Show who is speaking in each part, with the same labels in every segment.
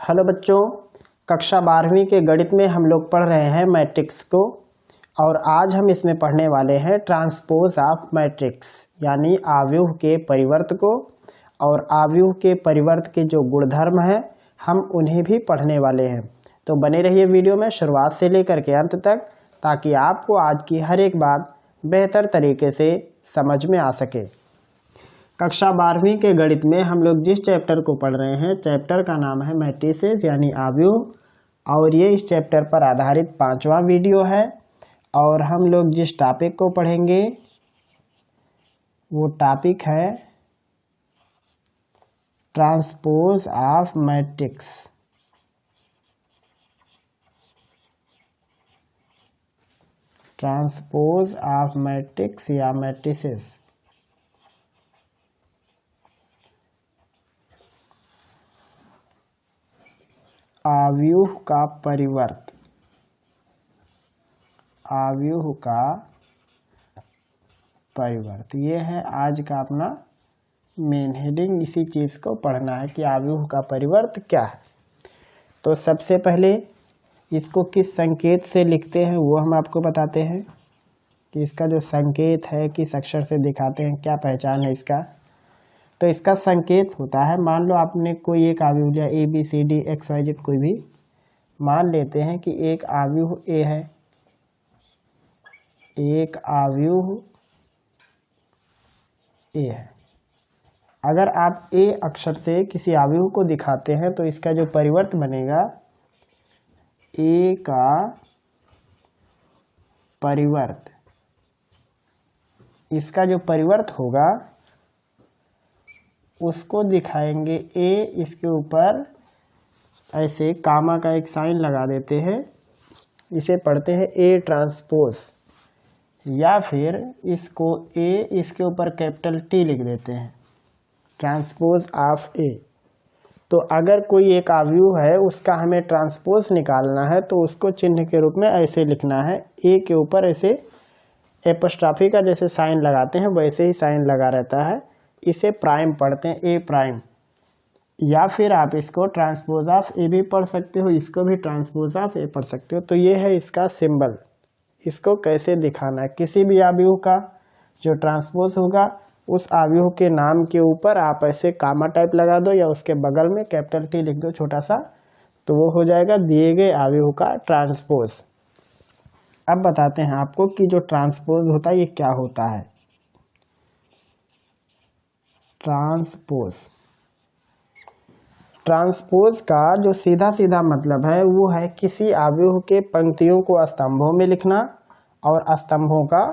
Speaker 1: Hello बच्चों, कक्षा 12वीं के गणित में हम लोग पढ़ रहे हैं मैट्रिक्स को। और आज हम इसमें पढ़ने वाले हैं ट्रांसपोज ऑफ मैट्रिक्स, यानी आव्यूह के परिवर्त को। और आव्यूह के परिवर्त के जो गुणधर्म हैं हम उन्हें भी पढ़ने वाले हैं। तो बने रहिए वीडियो में शुरुआत से लेकर के अंत तक, ताकि आपको आज की हर एक बात बेहतर तरीके से समझ में आ सके। कक्षा 12वीं के गणित में हम लोग जिस चैप्टर को पढ़ रहे हैं, चैप्टर का नाम है मैट्रिसेस यानी आव्यूह। और ये इस चैप्टर पर आधारित 5वां वीडियो है। और हम लोग जिस टॉपिक को पढ़ेंगे वो टॉपिक है transpose of matrix. Transpose of matrix या मैट्रिसेस। आव्यूह का परिवर्त। आव्यूह का परिवर्त ये है आज का अपना मेन हेडिंग। इसी चीज को पढ़ना है कि आव्यूह का परिवर्त क्या है। तो सबसे पहले इसको किस संकेत से लिखते हैं वो हम आपको बताते हैं कि इसका जो संकेत है किस अक्षर से दिखाते हैं, क्या पहचान है इसका। तो इसका संकेत होता है, मान लो आपने कोई एक आव्यूह लिया ABCD XYZ कोई भी, मान लेते हैं कि एक आव्यूह A है। एक आव्यूह A है। अगर आप A अक्षर से किसी आव्यूह को दिखाते हैं तो इसका जो परिवर्त बनेगा, A का परिवर्त, इसका जो परिवर्त होगा उसको दिखाएंगे A। इसके ऊपर ऐसे कामा का एक साइन लगा देते हैं, इसे पढ़ते हैं A ट्रांसपोज। या फिर इसको A, इसके ऊपर कैपिटल T लिख देते हैं, ट्रांसपोज ऑफ A। तो अगर कोई एक आव्यूह है उसका हमें ट्रांसपोज निकालना है तो उसको चिन्ह के रूप में ऐसे लिखना है, A के ऊपर ऐसे एपोस्ट्रॉफी का जैसे साइन लगाते हैं वैसे ही साइन लगा रहता है। इसे प्राइम पढ़ते हैं, A प्राइम। या फिर आप इसको ट्रांसपोज ऑफ A भी पढ़ सकते हो, इसको भी ट्रांसपोज ऑफ A पढ़ सकते हो। तो ये है इसका सिंबल। इसको कैसे दिखाना है, किसी भी आव्यूह का जो ट्रांसपोज होगा उस आव्यूह के नाम के ऊपर आप ऐसे कामा टाइप लगा दो या उसके बगल में कैपिटल T लिख दो छोटा सा, तो वो हो जाएगा दिए गए आव्यूह का ट्रांसपोज। अब बताते हैं आपको कि जो ट्रांसपोज होता है ये क्या होता है। ट्रांसपोज, ट्रांसपोज का जो सीधा सीधा मतलब है वो है किसी आव्यूह के पंक्तियों को स्तंभों में लिखना और स्तंभों का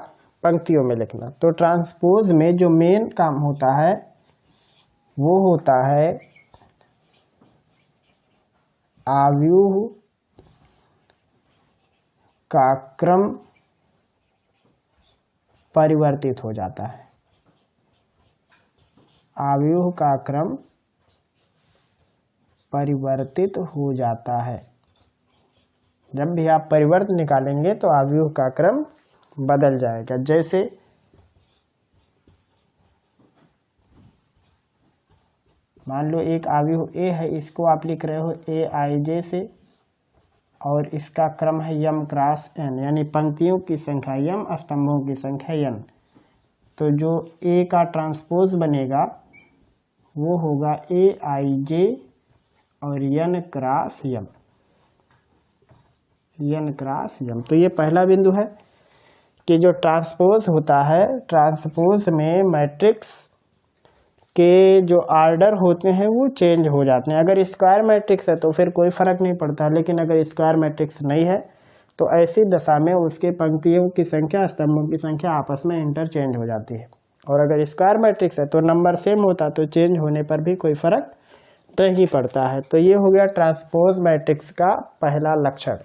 Speaker 1: पंक्तियों में लिखना। तो ट्रांसपोज में जो मेन काम होता है वो होता है आव्यूह का क्रम परिवर्तित हो जाता है। आव्यूह का क्रम परिवर्तित हो जाता है। जब भी आप परिवर्त निकालेंगे तो आव्यूह का क्रम बदल जाएगा। जैसे मान लो एक आव्यूह A है, इसको आप लिख रहे हो AIJ से, और इसका क्रम है m क्रॉस n, यानी पंक्तियों की संख्या m, स्तंभों की संख्या n। तो जो A का ट्रांसपोज बनेगा वो होगा AIJ और n cross m, n cross m। तो ये पहला बिंदु है कि जो ट्रांसपोज होता है, ट्रांसपोज में मैट्रिक्स के जो आर्डर होते हैं वो चेंज हो जाते हैं। अगर स्क्वायर मैट्रिक्स है तो फिर कोई फर्क नहीं पड़ता, लेकिन अगर स्क्वायर मैट्रिक्स नहीं है तो ऐसी दशा में उसके पंक्तियों की संख्या, स्तंभों की संख्या आपस में इंटरचेंज हो जाती है। और अगर स्क्वायर मैट्रिक्स है तो नंबर सेम होता, तो चेंज होने पर भी कोई फर्क नहीं पड़ता है। तो ये हो गया ट्रांसपोज मैट्रिक्स का पहला लक्षण।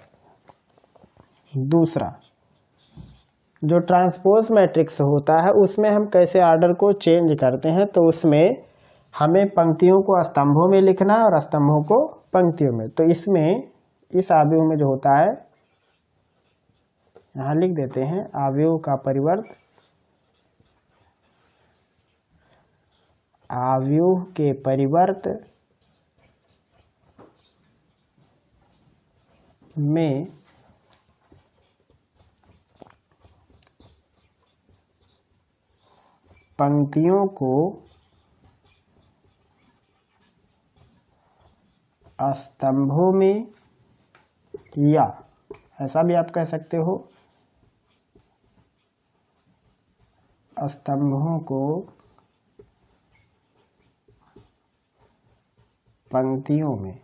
Speaker 1: दूसरा, जो ट्रांसपोज मैट्रिक्स होता है उसमें हम कैसे आर्डर को चेंज करते हैं, तो उसमें हमें पंक्तियों को स्तंभों में लिखना है और स्तंभों को पंक्तियों में। तो इसमें इस आव्यूह में जो होता है, यहाँ लिख देते हैं आव्यूह का परिवर्त। आव्यूह के परिवर्त में पंक्तियों को स्तंभों में, या ऐसा भी आप कह सकते हो स्तंभों को पंक्तियों में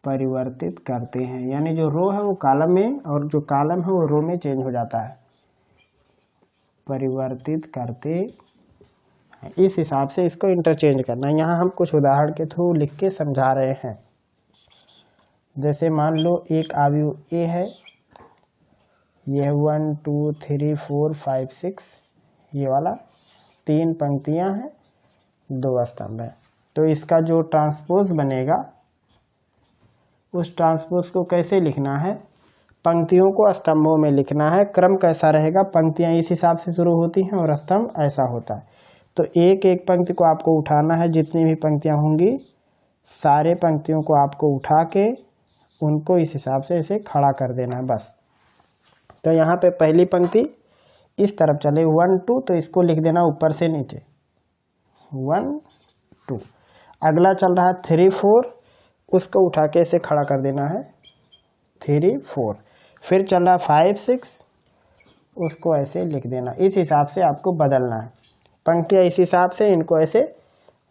Speaker 1: परिवर्तित करते हैं। यानी जो रो है वो कॉलम में और जो कॉलम है वो रो में चेंज हो जाता है, परिवर्तित करते। इस हिसाब से इसको इंटरचेंज करना है। यहाँ हम कुछ उदाहरण के थ्रू लिख के समझा रहे हैं। जैसे मान लो एक अवयव ए है, यह 1 2 3 4 5 6, ये वाला 3 पंक्तियां हैं, 2 स्तंभ है। तो इसका जो ट्रांसपोज बनेगा उस ट्रांसपोज को कैसे लिखना है, पंक्तियों को स्तंभों में लिखना है। क्रम कैसा रहेगा, पंक्तियां इस हिसाब से शुरू होती हैं और स्तंभ ऐसा होता है। तो एक एक पंक्ति को आपको उठाना है, जितनी भी पंक्तियां होंगी सारे पंक्तियों को आपको उठा के उनको इस हिसाब से ऐसे खड़ा कर देना है बस। तो यहाँ पे पहली पंक्ति इस तरफ चले 1 2, तो इसको लिख देना ऊपर से नीचे 1 2। अगला चल रहा है 3 4, उसको उठा के ऐसे खड़ा कर देना है 3 4। फिर चल रहा 5 6, उसको ऐसे लिख देना। इस हिसाब से आपको बदलना है पंक्तियाँ, इस हिसाब से इनको ऐसे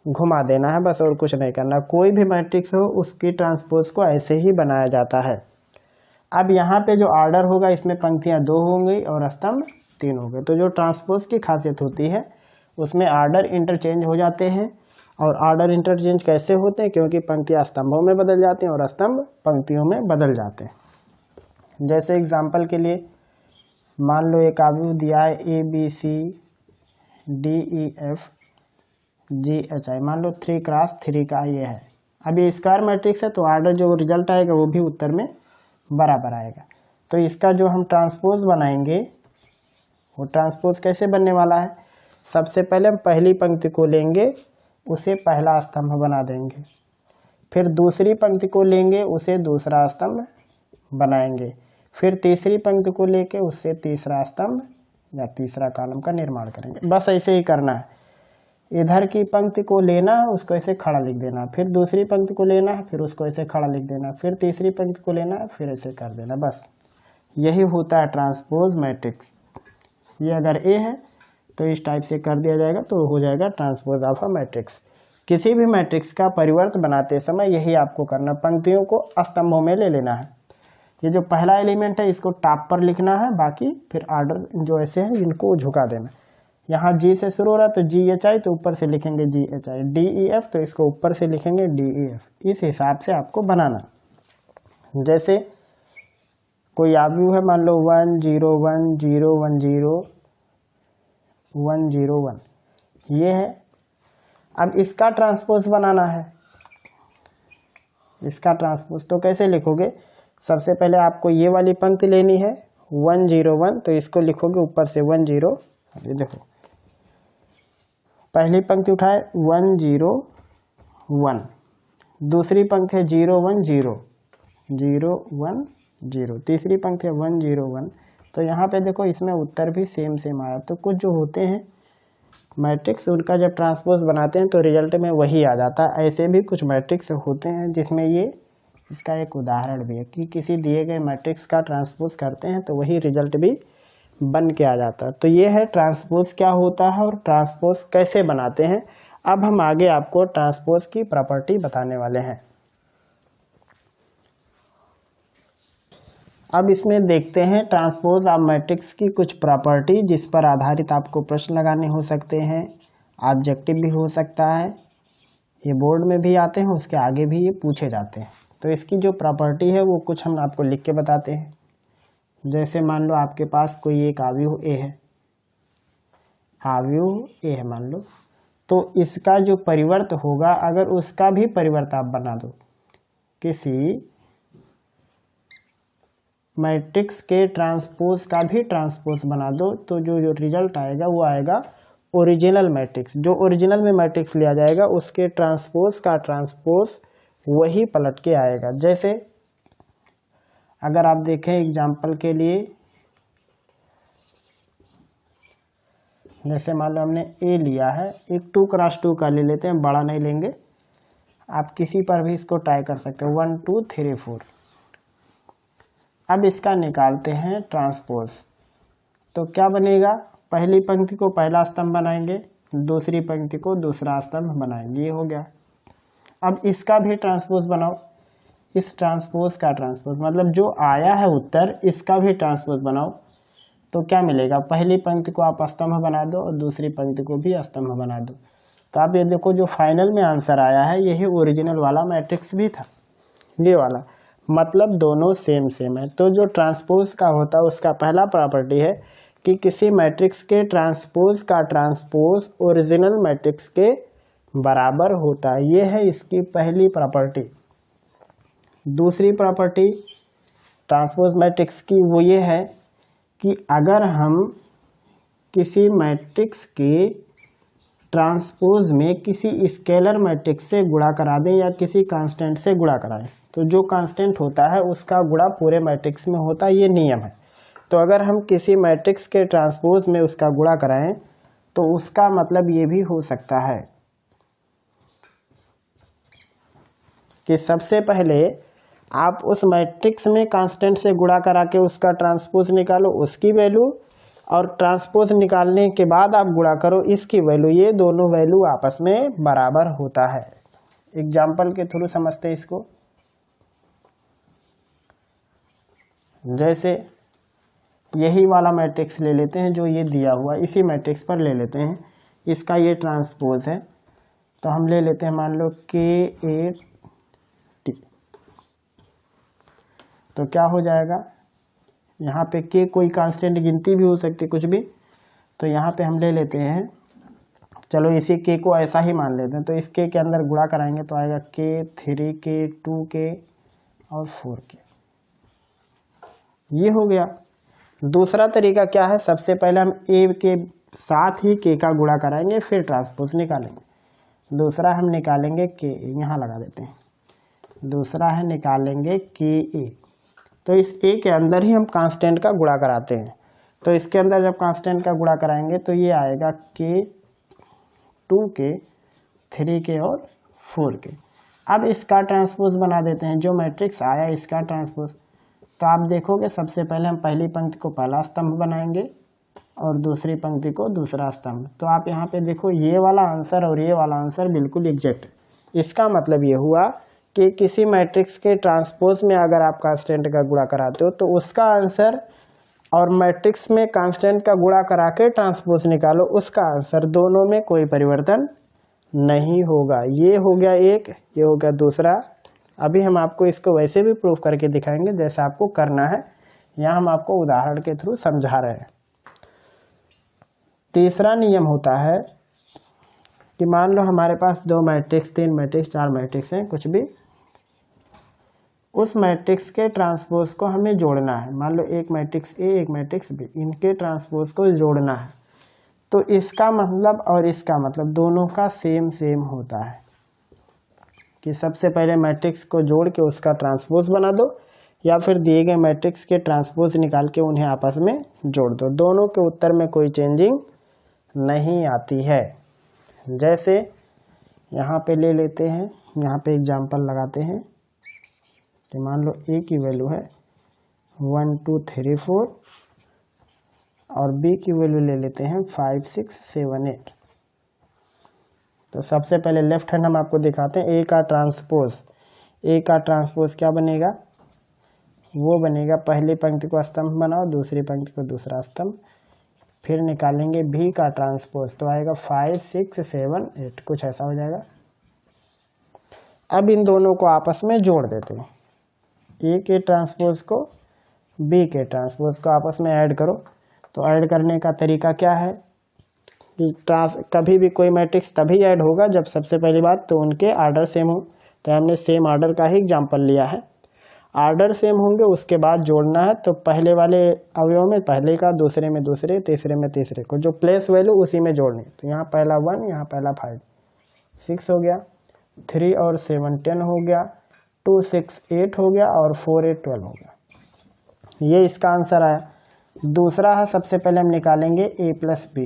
Speaker 1: घुमा देना है बस, और कुछ नहीं करना। कोई भी मैट्रिक्स हो उसकी ट्रांसपोज को ऐसे ही बनाया जाता है। अब यहाँ पे जो ऑर्डर होगा इसमें पंक्तियाँ 2 होंगी और स्तंभ 3 होंगे। तो जो ट्रांसपोज की खासियत होती है उसमें ऑर्डर इंटरचेंज हो जाते हैं। और ऑर्डर इंटरचेंज कैसे होते हैं, क्योंकि पंक्तियाँ स्तंभों में बदल जाती हैं और स्तंभ पंक्तियों में बदल जाते हैं। जैसे एग्जाम्पल के लिए मान लो एक अवयव दिया है ABCDEF GHI, मान लो 3 क्रॉस 3 का ये है। अब ये स्क्वायर मैट्रिक्स है तो ऑर्डर जो रिजल्ट आएगा वो भी उत्तर में बराबर आएगा। तो इसका जो हम ट्रांसपोज बनाएंगे वो ट्रांसपोज कैसे बनने वाला है, सबसे पहले हम पहली पंक्ति को लेंगे, उसे पहला स्तंभ बना देंगे। फिर दूसरी पंक्ति को लेंगे, उसे दूसरा स्तंभ बनाएंगे। फिर तीसरी पंक्ति को लेके उससे तीसरा स्तंभ या तीसरा कॉलम का निर्माण करेंगे। बस ऐसे ही करना है। इधर की पंक्ति को लेना है, उसको ऐसे खड़ा लिख देना, फिर दूसरी पंक्ति को लेना है, फिर उसको ऐसे खड़ा लिख देना, फिर तीसरी पंक्ति को लेना है, फिर ऐसे कर देना। बस यही होता है ट्रांसपोज मैट्रिक्स। ये अगर ए है तो इस टाइप से कर दिया जाएगा तो हो जाएगा ट्रांसपोज ऑफ अ मैट्रिक्स। किसी भी मैट्रिक्स का परिवर्त बनाते समय यही आपको करना, पंक्तियों को स्तंभों में ले लेना है। ये जो पहला एलिमेंट है इसको टॉप पर लिखना है, बाकी फिर ऑर्डर जो ऐसे है इनको झुका देना। यहाँ G से शुरू हो रहा है तो GHI, तो ऊपर से लिखेंगे GHI। DEF तो इसको ऊपर से लिखेंगे DEF। इस हिसाब से आपको बनाना। जैसे कोई अवयव है, मान लो 1 0 1 0 1 0 1 0 1, ये है। अब इसका ट्रांसपोज बनाना है। इसका ट्रांसपोज तो कैसे लिखोगे, सबसे पहले आपको ये वाली पंक्ति लेनी है 1 0 1, तो इसको लिखोगे ऊपर से 1 0। ये देखो पहली पंक्ति उठाए 1 0 1, दूसरी पंक्ति है 0 1 0 0 1 0, तीसरी पंक्ति है 1 0 1। तो यहाँ पे देखो इसमें उत्तर भी सेम सेम आया। तो कुछ जो होते हैं मैट्रिक्स उनका जब ट्रांसपोज बनाते हैं तो रिजल्ट में वही आ जाता है। ऐसे भी कुछ मैट्रिक्स होते हैं जिसमें ये, इसका एक उदाहरण भी है कि किसी दिए गए मैट्रिक्स का ट्रांसपोज करते हैं तो वही रिजल्ट भी बन के आ जाता है। तो ये है ट्रांसपोज क्या होता है और ट्रांसपोज कैसे बनाते हैं। अब हम आगे आपको ट्रांसपोज की प्रॉपर्टी बताने वाले हैं। अब इसमें देखते हैं ट्रांसपोज ऑफ मैट्रिक्स की कुछ प्रॉपर्टी जिस पर आधारित आपको प्रश्न लगाने हो सकते हैं, ऑब्जेक्टिव भी हो सकता है, ये बोर्ड में भी आते हैं, उसके आगे भी ये पूछे जाते हैं। तो इसकी जो प्रॉपर्टी है वो कुछ हम आपको लिख के बताते हैं। जैसे मान लो आपके पास कोई एक अवयव ए है, अवयव ए है मान लो, तो इसका जो परिवर्त होगा अगर उसका भी परिवर्त आप बना दो, किसी मैट्रिक्स के ट्रांसपोज का भी ट्रांसपोज बना दो, तो जो रिजल्ट आएगा वो आएगा ओरिजिनल मैट्रिक्स। जो ओरिजिनल में मैट्रिक्स लिया जाएगा उसके ट्रांसपोज का ट्रांसपोज वही पलट के आएगा। जैसे अगर आप देखें एग्जाम्पल के लिए, जैसे मान लो हमने ए लिया है, एक 2x2 का ले लेते हैं, बड़ा नहीं लेंगे। आप किसी पर भी इसको ट्राई कर सकते हो, 1 2 3 4। अब इसका निकालते हैं ट्रांसपोज। तो क्या बनेगा, पहली पंक्ति को पहला स्तंभ बनाएंगे, दूसरी पंक्ति को दूसरा स्तंभ बनाएंगे, ये हो गया। अब इसका भी ट्रांसपोज बनाओ, इस ट्रांसपोज का ट्रांसपोज मतलब जो आया है उत्तर, इसका भी ट्रांसपोज बनाओ। तो क्या मिलेगा, पहली पंक्ति को आप स्तंभ बना दो और दूसरी पंक्ति को भी स्तंभ बना दो। तो आप ये देखो जो फाइनल में आंसर आया है यही ओरिजिनल वाला मैट्रिक्स भी था, ये वाला, मतलब दोनों सेम सेम है। तो जो ट्रांसपोज का होता है उसका पहला प्रॉपर्टी है कि किसी मैट्रिक्स के ट्रांसपोज का ट्रांसपोज ओरिजिनल मैट्रिक्स के बराबर होता है, ये है इसकी पहली प्रॉपर्टी। दूसरी प्रॉपर्टी ट्रांसपोज मैट्रिक्स की वो ये है कि अगर हम किसी मैट्रिक्स के ट्रांसपोज में किसी स्केलर मैट्रिक्स से गुणा करा दें या किसी कांस्टेंट से गुणा कराएं, तो जो कांस्टेंट होता है उसका गुणा पूरे मैट्रिक्स में होता है, ये नियम है। तो अगर हम किसी मैट्रिक्स के ट्रांसपोज में उसका गुणा कराएं तो उसका मतलब ये भी हो सकता है कि सबसे पहले आप उस मैट्रिक्स में कांस्टेंट से गुणा करा के उसका ट्रांसपोज निकालो, उसकी वैल्यू, और ट्रांसपोज निकालने के बाद आप गुणा करो इसकी वैल्यू, ये दोनों वैल्यू आपस में बराबर होता है। एग्जाम्पल के थ्रू समझते हैं इसको। जैसे यही वाला मैट्रिक्स ले लेते हैं जो ये दिया हुआ, इसी मैट्रिक्स पर ले लेते हैं, इसका ये ट्रांसपोज है। तो हम ले लेते हैं मान लो K8, तो क्या हो जाएगा, यहाँ पे K कोई कांस्टेंट गिनती भी हो सकती कुछ भी, तो यहाँ पे हम ले लेते हैं, चलो इसी K को ऐसा ही मान लेते हैं। तो इस K के अंदर गुणा कराएंगे तो आएगा K 3K 2K और 4K, ये हो गया। दूसरा तरीका क्या है, सबसे पहले हम A के साथ ही K का गुणा कराएंगे फिर ट्रांसपोज निकालेंगे। दूसरा हम निकालेंगे K, यहाँ लगा देते हैं, दूसरा है निकालेंगे KA। तो इस A के अंदर ही हम कांस्टेंट का गुणा कराते हैं। तो इसके अंदर जब कांस्टेंट का गुणा कराएंगे तो ये आएगा K 2K 3K और 4K। अब इसका ट्रांसपोज बना देते हैं, जो मैट्रिक्स आया इसका ट्रांसपोज। तो आप देखोगे सबसे पहले हम पहली पंक्ति को पहला स्तंभ बनाएंगे और दूसरी पंक्ति को दूसरा स्तंभ। तो आप यहाँ पे देखो ये वाला आंसर और ये वाला आंसर बिल्कुल एग्जैक्ट। इसका मतलब ये हुआ कि किसी मैट्रिक्स के ट्रांसपोज में अगर आप कांस्टेंट का गुणा कराते हो तो उसका आंसर, और मैट्रिक्स में कांस्टेंट का गुणा करा के ट्रांसपोज निकालो उसका आंसर, दोनों में कोई परिवर्तन नहीं होगा। ये हो गया एक, ये हो गया दूसरा। अभी हम आपको इसको वैसे भी प्रूफ करके दिखाएंगे जैसा आपको करना है, यहाँ हम आपको उदाहरण के थ्रू समझा रहे हैं। तीसरा नियम होता है कि मान लो हमारे पास 2 मैट्रिक्स 3 मैट्रिक्स 4 मैट्रिक्स हैं, कुछ भी, उस मैट्रिक्स के ट्रांसपोज को हमें जोड़ना है। मान लो एक मैट्रिक्स ए एक मैट्रिक्स बी, इनके ट्रांसपोज को जोड़ना है। तो इसका मतलब और इसका मतलब दोनों का सेम सेम होता है कि सबसे पहले मैट्रिक्स को जोड़ के उसका ट्रांसपोज बना दो या फिर दिए गए मैट्रिक्स के ट्रांसपोज निकाल के उन्हें आपस में जोड़ दो। दोनों के उत्तर में कोई चेंजिंग नहीं आती है। जैसे यहाँ पे ले लेते हैं, यहाँ पे एग्जाम्पल लगाते हैं कि मान लो ए की वैल्यू है 1 2 3 4 और बी की वैल्यू ले लेते हैं 5 6 7 8। तो सबसे पहले लेफ्ट हैंड हम आपको दिखाते हैं ए का ट्रांसपोज क्या बनेगा, वो बनेगा पहली पंक्ति को स्तंभ बनाओ, दूसरी पंक्ति को दूसरा स्तंभ, फिर निकालेंगे बी का ट्रांसपोज तो आएगा 5 6 7 8, कुछ ऐसा हो जाएगा। अब इन दोनों को आपस में जोड़ देते हैं, ए के ट्रांसपोज को बी के ट्रांसपोज को आपस में ऐड करो। तो ऐड करने का तरीका क्या है कि कभी भी कोई मैट्रिक्स तभी ऐड होगा जब सबसे पहली बात तो उनके आर्डर सेम हो। तो हमने सेम आर्डर का ही एग्जांपल लिया है, आर्डर सेम होंगे उसके बाद जोड़ना है। तो पहले वाले अवयव में पहले का, दूसरे में दूसरे, तीसरे में तीसरे को, जो प्लेस वैल्यू उसी में जोड़नी। तो यहाँ पहला 1, यहाँ पहला 5 6 हो गया, 3 और 7 10 हो गया, 2 6 8 हो गया और 4 8 12 हो गया। ये इसका आंसर आया। दूसरा है, सबसे पहले हम निकालेंगे a प्लस बी।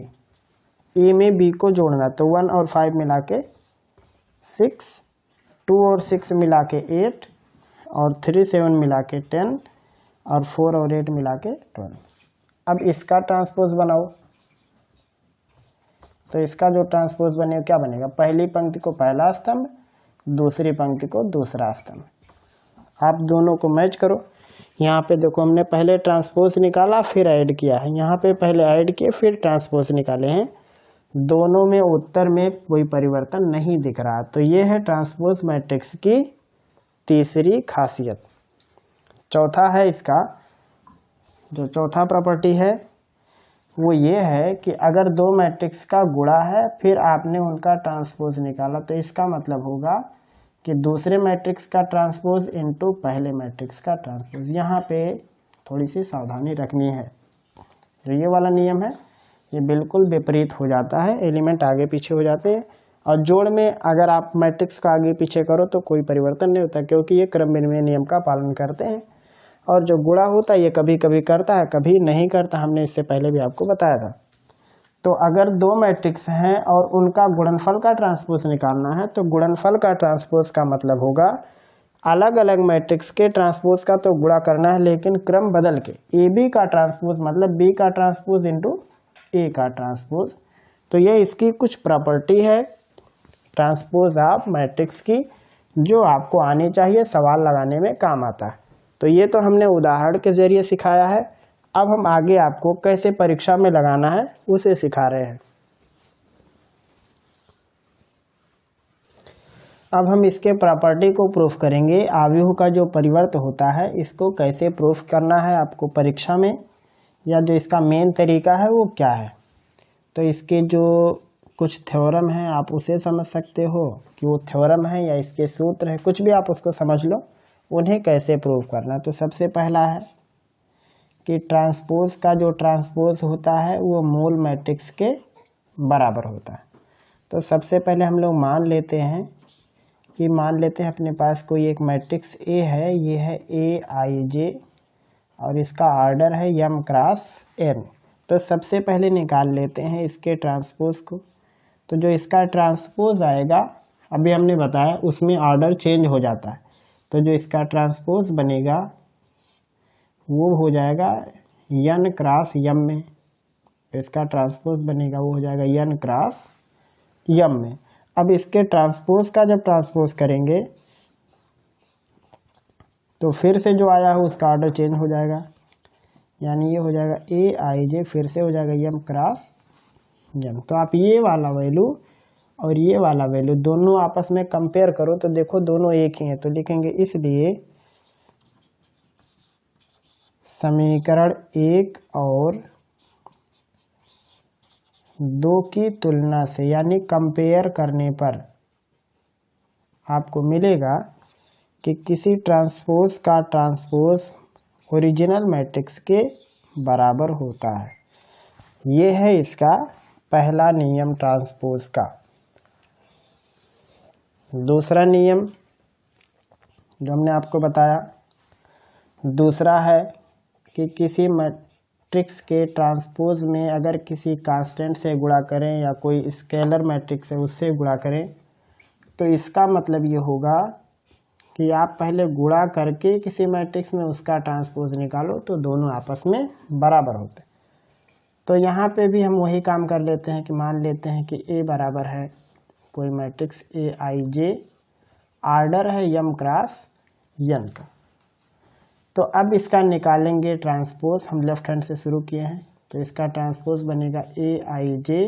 Speaker 1: ए में बी को जोड़ना, तो 1 और 5 मिला के 6, 2 और 6 मिला के 8, और 3 7 मिला के 10, और 4 और 8 मिला के 12। अब इसका ट्रांसपोज बनाओ। तो इसका जो ट्रांसपोज बनेगा क्या बनेगा, पहली पंक्ति को पहला स्तंभ, दूसरी पंक्ति को दूसरा स्तंभ। आप दोनों को मैच करो। यहाँ पे देखो हमने पहले ट्रांसपोज निकाला फिर ऐड किया है, यहाँ पे पहले ऐड किए फिर ट्रांसपोज निकाले हैं। दोनों में उत्तर में कोई परिवर्तन नहीं दिख रहा। तो ये है ट्रांसपोज मैट्रिक्स की तीसरी खासियत। चौथा है इसका, जो चौथा प्रॉपर्टी है वो ये है कि अगर दो मैट्रिक्स का गुणा है फिर आपने उनका ट्रांसपोज निकाला, तो इसका मतलब होगा कि दूसरे मैट्रिक्स का ट्रांसपोज इनटू पहले मैट्रिक्स का ट्रांसपोज। यहाँ पे थोड़ी सी सावधानी रखनी है। जो ये वाला नियम है ये बिल्कुल विपरीत हो जाता है, एलिमेंट आगे पीछे हो जाते हैं। और जोड़ में अगर आप मैट्रिक्स का आगे पीछे करो तो कोई परिवर्तन नहीं होता, क्योंकि ये क्रम विनिमय नियम का पालन करते हैं। और जो गुणा होता है ये कभी कभी करता है, कभी नहीं करता, हमने इससे पहले भी आपको बताया था। तो अगर दो मैट्रिक्स हैं और उनका गुणनफल का ट्रांसपोज निकालना है, तो गुणनफल का ट्रांसपोज का मतलब होगा अलग अलग मैट्रिक्स के ट्रांसपोज का तो गुणा करना है, लेकिन क्रम बदल के। ए बी का ट्रांसपोज मतलब बी का ट्रांसपोज इंटू ए का ट्रांसपोज। तो ये इसकी कुछ प्रॉपर्टी है ट्रांसपोज ऑफ मैट्रिक्स की, जो आपको आनी चाहिए, सवाल लगाने में काम आता है। तो ये तो हमने उदाहरण के जरिए सिखाया है। अब हम आगे आपको कैसे परीक्षा में लगाना है उसे सिखा रहे हैं। अब हम इसके प्रॉपर्टी को प्रूफ करेंगे। आव्यूह का जो परिवर्त होता है इसको कैसे प्रूफ करना है आपको परीक्षा में, या जो इसका मेन तरीका है वो क्या है। तो इसके जो कुछ थ्योरम हैं आप उसे समझ सकते हो कि वो थ्योरम है या इसके सूत्र है, कुछ भी आप उसको समझ लो, उन्हें कैसे प्रूफ करना। तो सबसे पहला है कि ट्रांसपोज का जो ट्रांसपोज होता है वो मूल मैट्रिक्स के बराबर होता है। तो सबसे पहले हम लोग मान लेते हैं अपने पास कोई एक मैट्रिक्स ए है, ये है ए आई जे, और इसका ऑर्डर है m क्रॉस n। तो सबसे पहले निकाल लेते हैं इसके ट्रांसपोज को। तो जो इसका ट्रांसपोज आएगा, अभी हमने बताया उसमें ऑर्डर चेंज हो जाता है। तो जो इसका ट्रांसपोज बनेगा वो हो जाएगा n क्रॉस m में। तो इसका ट्रांसपोज बनेगा वो हो जाएगा n क्रॉस m में। अब इसके ट्रांसपोज का जब ट्रांसपोज करेंगे तो फिर से जो आया हो उसका ऑर्डर चेंज हो जाएगा, यानी ये हो जाएगा ए आई जे, फिर से हो जाएगा m क्रॉस m। तो आप ये वाला वैल्यू और ये वाला वैल्यू दोनों आपस में कंपेयर करो तो देखो दोनों एक ही हैं। तो लिखेंगे इसलिए समीकरण 1 और 2 की तुलना से, यानी कंपेयर करने पर आपको मिलेगा कि किसी ट्रांसपोज का ट्रांसपोज ओरिजिनल मैट्रिक्स के बराबर होता है। ये है इसका पहला नियम ट्रांसपोज का। दूसरा नियम जो हमने आपको बताया, दूसरा है कि किसी मैट्रिक्स के ट्रांसपोज में अगर किसी कांस्टेंट से गुणा करें या कोई स्केलर मैट्रिक्स है उससे गुणा करें, तो इसका मतलब ये होगा कि आप पहले गुणा करके किसी मैट्रिक्स में उसका ट्रांसपोज निकालो तो दोनों आपस में बराबर होते हैं। तो यहाँ पे भी हम वही काम कर लेते हैं कि मान लेते हैं कि A बराबर है कोई matrix A I J, order है m क्रॉस n का। तो अब इसका निकालेंगे ट्रांसपोज। हम लेफ्ट हैंड से शुरू किए हैं, तो इसका ट्रांसपोज बनेगा ए आई जे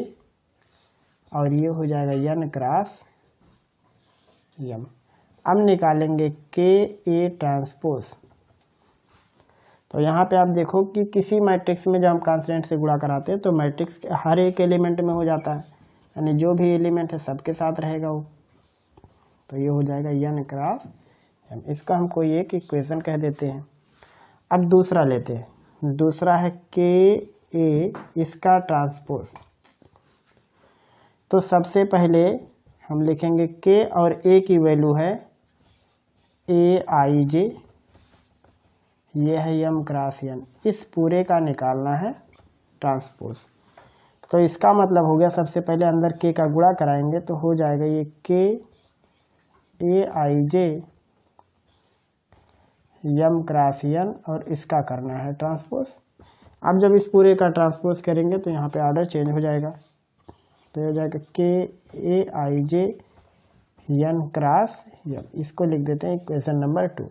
Speaker 1: और ये हो जाएगा n क्रॉस m। अब निकालेंगे के ए ट्रांसपोज। तो यहाँ पे आप देखो कि किसी मैट्रिक्स में जब हम कांस्टेंट से गुणा कराते हैं तो मैट्रिक्स के हर एक एलिमेंट में हो जाता है, यानी जो भी एलिमेंट है सबके साथ रहेगा वो। तो ये हो जाएगा n क्रॉस m। इसका हम कोई एक इक्वेशन कह देते हैं। अब दूसरा लेते हैं, दूसरा है के ए, इसका ट्रांसपोज। तो सबसे पहले हम लिखेंगे के और ए की वैल्यू है ए आई जे, ये है यम क्रॉस एन, इस पूरे का निकालना है ट्रांसपोज। तो इसका मतलब हो गया, सबसे पहले अंदर के का गुणा कराएंगे तो हो जाएगा ये के ए I J Yama cross n, और इसका करना है ट्रांसपोज। अब जब इस पूरे का ट्रांसपोज करेंगे तो यहाँ पे ऑर्डर चेंज हो जाएगा, तो हो जाएगा के ए I J N cross N. इसको लिख देते हैं इक्वेशन नंबर 2।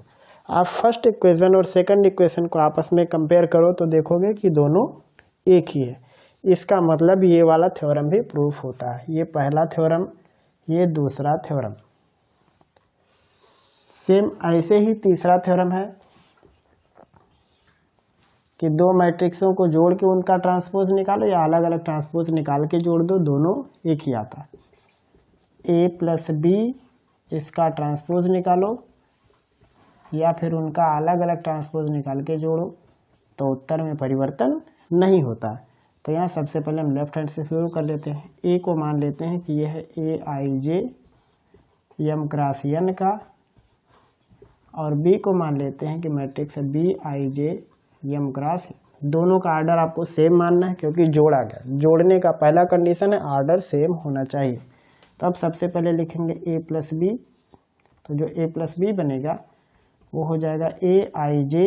Speaker 1: आप फर्स्ट इक्वेशन और सेकंड इक्वेशन को आपस में कंपेयर करो तो देखोगे कि दोनों एक ही है। इसका मतलब ये वाला थ्योरम भी प्रूफ होता है। ये पहला थ्योरम, ये दूसरा थ्योरम। सेम ऐसे ही तीसरा थ्योरम है कि दो मैट्रिक्सों को जोड़ के उनका ट्रांसपोज निकालो या अलग अलग ट्रांसपोज निकाल के जोड़ दो, दोनों एक ही आता। ए प्लस बी इसका ट्रांसपोज निकालो या फिर उनका अलग अलग ट्रांसपोज निकाल के जोड़ो तो उत्तर में परिवर्तन नहीं होता। तो यहाँ सबसे पहले हम लेफ्ट हैंड से शुरू कर लेते हैं। ए को मान लेते हैं कि यह है ए I J Yama cross N का, और बी को मान लेते हैं कि मैट्रिक्स है B I J Yama cross. दोनों का आर्डर आपको सेम मानना है क्योंकि जोड़ा गया। जोड़ने का पहला कंडीशन है आर्डर सेम होना चाहिए। तो अब सबसे पहले लिखेंगे ए प्लस बी, तो जो ए प्लस बी बनेगा वो हो जाएगा ए आई जे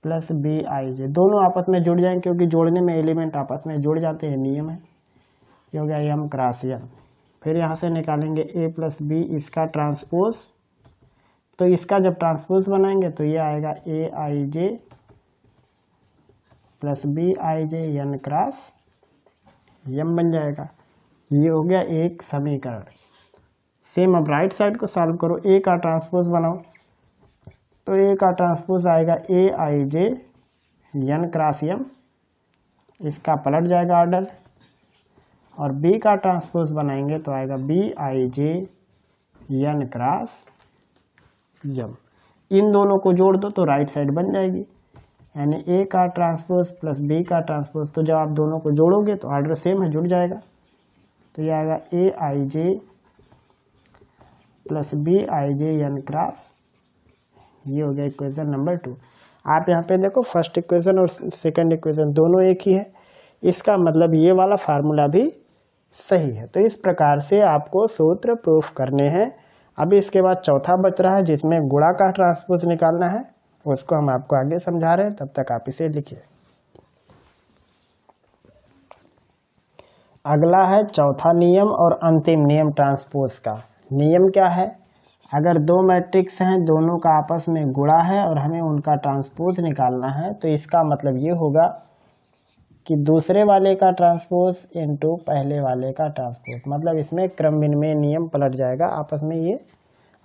Speaker 1: प्लस बी आई जे। दोनों आपस में जुड़ जाएंगे क्योंकि जोड़ने में एलिमेंट आपस में जुड़ जाते हैं, नियम है। ये हो गया यम क्रॉस एन। फिर यहाँ से निकालेंगे ए प्लस बी इसका ट्रांसपोज, तो इसका जब ट्रांसपोज बनाएंगे तो ये आएगा A I J plus B I J N cross M बन जाएगा। ये हो गया एक समीकरण। सेम अब राइट साइड को सॉल्व करो, ए का ट्रांसपोज बनाओ तो ए का ट्रांसपोज आएगा A I J N cross M, इसका पलट जाएगा ऑर्डर। और बी का ट्रांसपोज बनाएंगे तो आएगा B I J N cross M. इन दोनों को जोड़ दो तो राइट साइड बन जाएगी, यानी ए का ट्रांसपोज प्लस बी का ट्रांसपोज। तो जब आप दोनों को जोड़ोगे तो ऑर्डर सेम है, जुड़ जाएगा। तो ये आएगा A I J plus B I J N cross. ये हो गया इक्वेशन नंबर 2। आप यहाँ पे देखो फर्स्ट इक्वेशन और सेकंड इक्वेशन दोनों एक ही है, इसका मतलब ये वाला फार्मूला भी सही है। तो इस प्रकार से आपको सूत्र प्रूफ करने हैं। अभी इसके बाद चौथा बच रहा है जिसमें गुणा का ट्रांसपोज निकालना है, उसको हम आपको आगे समझा रहे हैं, तब तक आप इसे लिखिए। अगला है चौथा नियम और अंतिम नियम ट्रांसपोज का। नियम क्या है? अगर दो मैट्रिक्स हैं, दोनों का आपस में गुणा है और हमें उनका ट्रांसपोज निकालना है, तो इसका मतलब ये होगा कि दूसरे वाले का ट्रांसपोज इनटू पहले वाले का ट्रांसपोज। मतलब इसमें क्रम विनिमय नियम पलट जाएगा, आपस में ये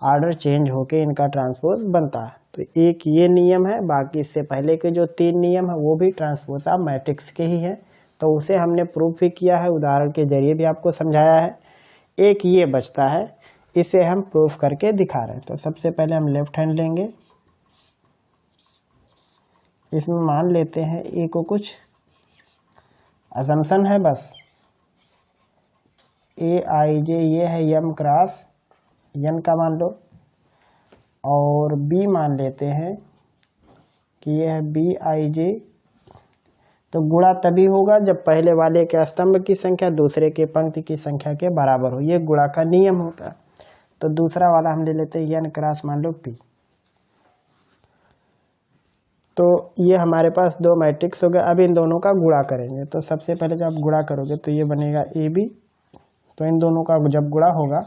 Speaker 1: ऑर्डर चेंज होके इनका ट्रांसपोज बनता है। तो एक ये नियम है, बाकी इससे पहले के जो 3 नियम है वो भी ट्रांसपोज ऑफ मैट्रिक्स के ही है, तो उसे हमने प्रूफ भी किया है, उदाहरण के जरिए भी आपको समझाया है। एक ये बचता है, इसे हम प्रूफ करके दिखा रहे हैं। तो सबसे पहले हम लेफ्ट हैंड लेंगे, इसमें मान लेते हैं ए को कुछ असम्पशन है, बस ए आई जे ये है यम क्रॉस एन का मान लो, और बी मान लेते हैं कि ये है बी आई जे। तो गुणा तभी होगा जब पहले वाले के स्तंभ की संख्या दूसरे के पंक्ति की संख्या के बराबर हो, ये गुणा का नियम होता है। तो दूसरा वाला हम ले लेते हैं एन क्रॉस मान लो पी। तो ये हमारे पास दो मैट्रिक्स हो गए। अब इन दोनों का गुणा करेंगे, तो सबसे पहले जब आप गुणा करोगे तो ये बनेगा ए बी। तो इन दोनों का जब गुणा होगा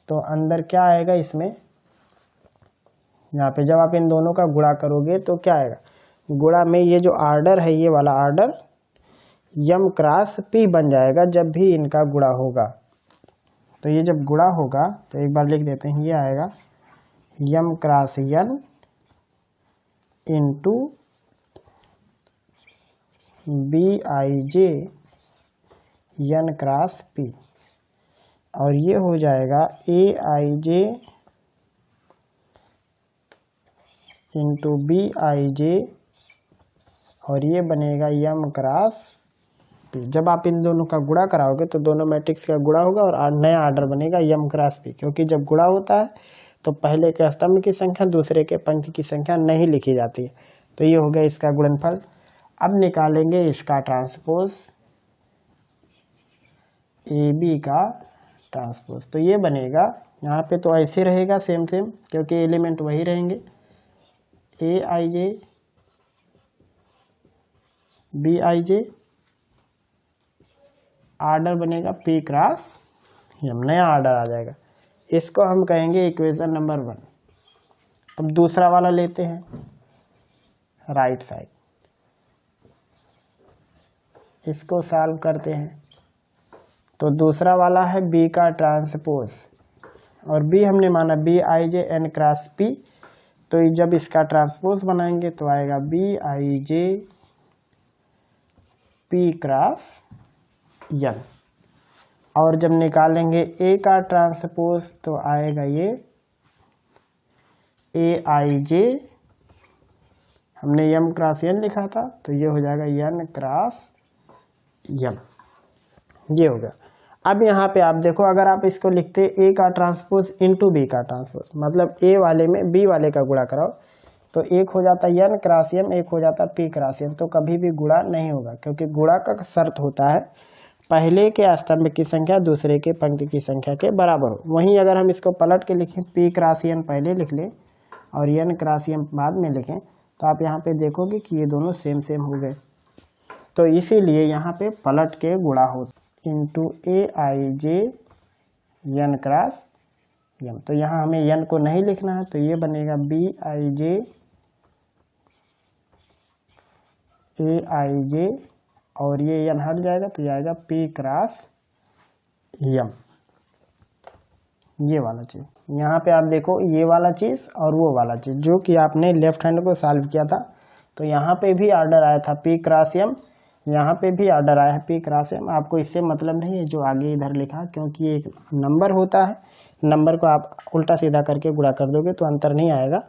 Speaker 1: तो अंदर क्या आएगा, इसमें यहाँ पे जब आप इन दोनों का गुणा करोगे तो क्या आएगा, गुणा में ये जो ऑर्डर है, ये वाला ऑर्डर यम क्रॉस पी बन जाएगा जब भी इनका गुणा होगा। तो ये जब गुणा होगा तो एक बार लिख देते हैं, ये आएगा M cross N into B आई जे एन क्रॉस पी, और ये हो जाएगा ए आई जे इंटू बी आई जे, और ये बनेगा यम क्रॉस पी। जब आप इन दोनों का गुणा कराओगे तो दोनों मैट्रिक्स का गुणा होगा और नया ऑर्डर बनेगा यम क्रॉस पी, क्योंकि जब गुणा होता है तो पहले के स्तंभ की संख्या दूसरे के पंक्ति की संख्या नहीं लिखी जाती है। तो ये हो गया इसका गुणनफल। अब निकालेंगे इसका ट्रांसपोज, ए बी का ट्रांसपोज। तो ये बनेगा, यहाँ पे तो ऐसे रहेगा सेम क्योंकि एलिमेंट वही रहेंगे, A I J B I J, order बनेगा पी क्रॉस एम, नया आर्डर आ जाएगा। इसको हम कहेंगे इक्वेशन नंबर 1। अब दूसरा वाला लेते हैं, राइट साइड, इसको सॉल्व करते हैं। तो दूसरा वाला है बी का ट्रांसपोज, और बी हमने माना बी आई जे एन क्रॉस पी। तो जब इसका ट्रांसपोज बनाएंगे तो आएगा B I j p cross n. और जब निकालेंगे ए का ट्रांसपोज तो आएगा ये ए आई जे, हमने एम क्रॉस एन लिखा था तो ये हो जाएगा एन क्रॉस एम, ये हो गया। अब यहाँ पे आप देखो, अगर आप इसको लिखते ए का ट्रांसपोज इंटू बी का ट्रांसपोज, मतलब ए वाले में बी वाले का गुणा कराओ, तो एक हो जाता एन क्रॉस एम, एक हो जाता पी क्रॉस एम। तो कभी भी गुणा नहीं होगा, क्योंकि गुणा का शर्त होता है पहले के स्तंभ की संख्या दूसरे के पंक्ति की संख्या के बराबर हो। वहीं अगर हम इसको पलट के लिखें, पी क्रॉस एन पहले लिख लें और एन क्रॉस एम बाद में लिखें, तो आप यहाँ पे देखोगे कि ये दोनों सेम हो गए। तो इसीलिए यहाँ पे पलट के गुणा हो, into A I J N cross M. तो यहाँ हमें एन को नहीं लिखना है, तो ये बनेगा B I J A I जे, और ये एन हट जाएगा तो ये आएगा पी क्रॉस एम, ये वाला चीज़। यहाँ पे आप देखो ये वाला चीज़ और वो वाला चीज़, जो कि आपने लेफ्ट हैंड को सॉल्व किया था, तो यहाँ पे भी ऑर्डर आया था पी क्रॉस एम, यहाँ पे भी ऑर्डर आया है पी क्रॉस एम। आपको इससे मतलब नहीं है जो आगे इधर लिखा, क्योंकि एक नंबर होता है, नंबर को आप उल्टा सीधा करके गुणा कर दोगे तो अंतर नहीं आएगा।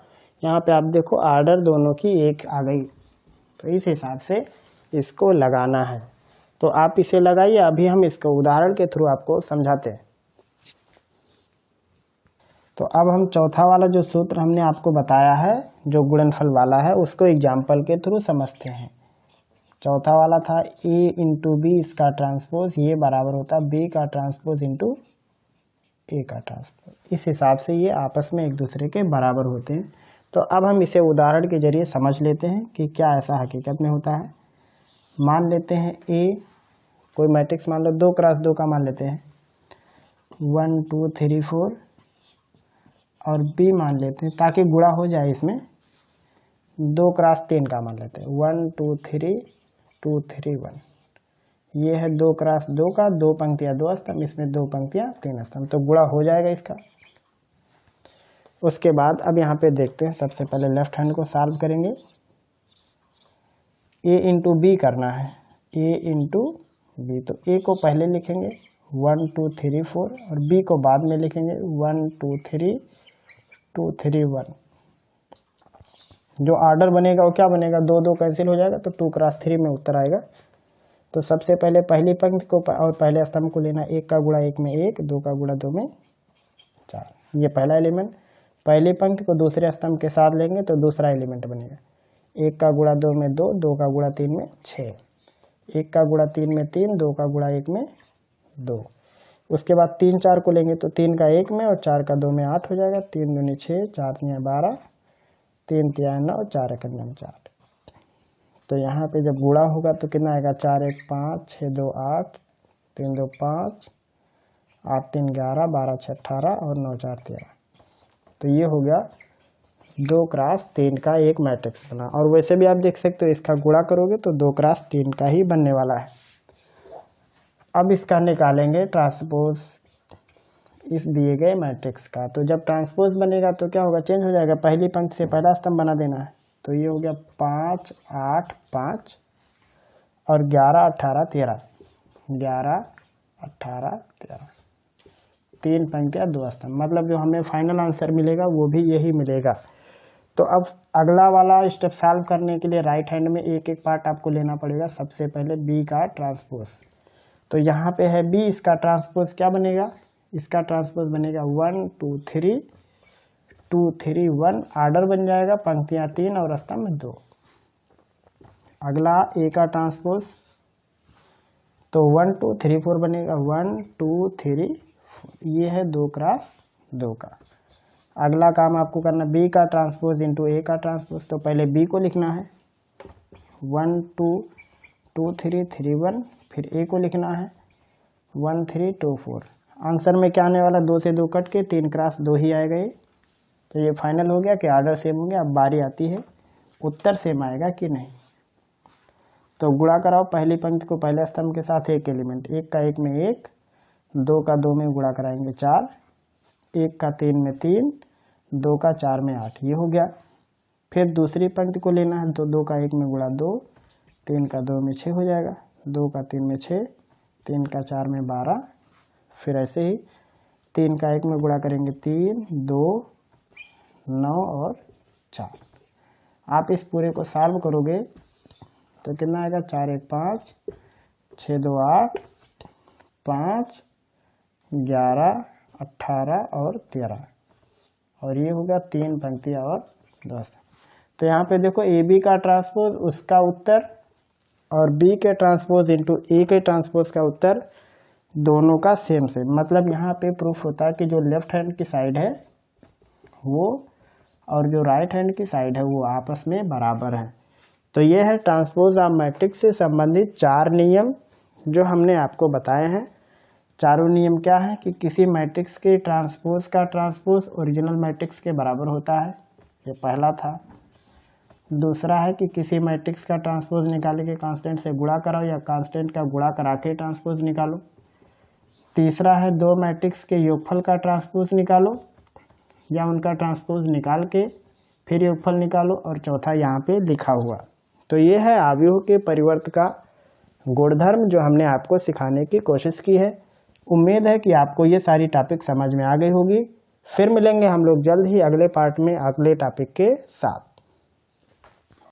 Speaker 1: यहाँ पे आप देखो ऑर्डर दोनों की एक आ गई, तो इस हिसाब से इसको लगाना है। तो आप इसे लगाइए, अभी हम इसको उदाहरण के थ्रू आपको समझाते हैं। तो अब हम चौथा वाला जो सूत्र हमने आपको बताया है, जो गुणनफल वाला है, उसको एग्जाम्पल के थ्रू समझते हैं। चौथा वाला था ए इंटू बी इसका ट्रांसपोज, ये बराबर होता है बी का ट्रांसपोज इंटू ए का ट्रांसपोज। इस हिसाब से ये आपस में एक दूसरे के बराबर होते हैं। तो अब हम इसे उदाहरण के जरिए समझ लेते हैं कि क्या ऐसा हकीकत में होता है। मान लेते हैं ए, कोई मैट्रिक्स मान लो 2 क्रॉस 2 का मान लेते हैं, 1 2 3 4, और बी मान लेते हैं ताकि गुणा हो जाए, इसमें 2 क्रॉस 3 का मान लेते हैं, 1 2 3 2 3 1। ये है 2 क्रॉस 2 का, 2 पंक्तियाँ 2 स्तंभ, इसमें 2 पंक्तियाँ 3 स्तंभ, तो गुणा हो जाएगा इसका। उसके बाद अब यहाँ पे देखते हैं, सबसे पहले लेफ्ट हैंड को सॉल्व करेंगे। ए इंटू बी करना है, ए इंटू बी, तो ए को पहले लिखेंगे 1 2 3 4, और बी को बाद में लिखेंगे 1 2 3 2 3 1। जो ऑर्डर बनेगा वो क्या बनेगा, 2 2 कैंसिल हो जाएगा, तो 2 क्रॉस 3 में उत्तर आएगा। तो सबसे पहले पहली पंक्ति को और पहले स्तंभ को लेना, 1 का गुणा 1 में 1, 2 का गुणा 2 में 4, ये पहला एलिमेंट। पहली पंक्ति को दूसरे स्तंभ के साथ लेंगे तो दूसरा एलिमेंट बनेगा, 1 का गुणा 2 में 2, 2 का गुणा 3 में 6, 1 का गुणा 3 में 3, 2 का गुणा 1 में 2। उसके बाद 3 4 को लेंगे तो 3 का 1 में और 4 का 2 में 8 हो जाएगा, 3 दूनी 6, 4 तिया 12, 3 तिया 9, 4 एक 4। तो यहाँ पे जब गुणा होगा तो कितना आएगा, 4 1 5, 6 2 8, 3 2 5, 8 3 11, 12 6 18 और 9 4 13। तो ये हो गया 2 क्रॉस 3 का एक मैट्रिक्स बना। और वैसे भी आप देख सकते हो इसका गुणा करोगे तो 2 क्रॉस 3 का ही बनने वाला है। अब इसका निकालेंगे ट्रांसपोज इस दिए गए मैट्रिक्स का। तो जब ट्रांसपोज बनेगा तो क्या होगा, चेंज हो जाएगा, पहली पंक्ति से पहला स्तंभ बना देना है। तो ये हो गया 5 8 5 और 11 18 13, 11 18 13, 3 पंक्तियाँ 2 स्तंभ, मतलब जो हमें फाइनल आंसर मिलेगा वो भी यही मिलेगा। तो अब अगला वाला स्टेप सॉल्व करने के लिए राइट हैंड में एक एक पार्ट आपको लेना पड़ेगा। सबसे पहले बी का ट्रांसपोज, तो यहाँ पे है बी, इसका ट्रांसपोज क्या बनेगा, इसका ट्रांसपोज बनेगा 1 2 3 2 3 1 आर्डर बन जाएगा, पंक्तियाँ 3 और स्तंभ 2। अगला ए का ट्रांसपोज, तो 1 2 3 4 बनेगा, 1 2 3 ये है 2 क्रॉस 2 का। अगला काम आपको करना बी का ट्रांसपोज इंटू ए का ट्रांसपोज, तो पहले बी को लिखना है 1 2 2 3 3 1, फिर ए को लिखना है 1 3 2 4। आंसर में क्या आने वाला, 2 से 2 कट के 3 क्रॉस 2 ही आएगा ये। तो ये फाइनल हो गया कि आर्डर सेम हो गया। अब बारी आती है उत्तर सेम आएगा कि नहीं। तो गुणा कराओ पहली पंक्ति को पहले स्तंभ के साथ एक एलिमेंट, 1 का 1 में 1, 2 का 2 में गुणा कराएंगे 4, 1 का 3 में 3, 2 का 4 में 8, ये हो गया। फिर दूसरी पंक्ति को लेना है, तो 2 का 1 में गुणा 2, 3 का 2 में 6 हो जाएगा, 2 का 3 में 6, 3 का 4 में 12, फिर ऐसे ही 3 का 1 में गुणा करेंगे 3, 2, 9 और 4। आप इस पूरे को सॉल्व करोगे तो कितना आएगा, 4 1 5, 6 2 8, 5 11 18 और 13, और ये होगा 3 पंक्तियाँ और 10। तो यहाँ पे देखो ए बी का ट्रांसपोज उसका उत्तर और बी के ट्रांसपोज इंटू ए के ट्रांसपोज का उत्तर दोनों का सेम सेम, मतलब यहाँ पे प्रूफ होता है कि जो लेफ्ट हैंड की साइड है वो और जो राइट हैंड की साइड है वो आपस में बराबर है। तो ये है ट्रांसपोज ऑफ मैट्रिक्स से संबंधित 4 नियम जो हमने आपको बताए हैं। चारों नियम क्या है कि किसी मैट्रिक्स के ट्रांसपोज का ट्रांसपोज ओरिजिनल मैट्रिक्स के बराबर होता है, ये पहला था। दूसरा है कि किसी मैट्रिक्स का ट्रांसपोज निकाले के कांस्टेंट से गुणा कराओ या कांस्टेंट का गुणा करा के ट्रांसपोज निकालो। तीसरा है 2 मैट्रिक्स के योगफल का ट्रांसपोज निकालो या उनका ट्रांसपोज निकाल के फिर योगफल निकालो, और चौथा यहाँ पे लिखा हुआ। तो ये है अवयव के परिवर्त का गुणधर्म जो हमने आपको सिखाने की कोशिश की है। उम्मीद है कि आपको ये सारी टॉपिक समझ में आ गई होगी। फिर मिलेंगे हम लोग जल्द ही अगले पार्ट में अगले टॉपिक के साथ।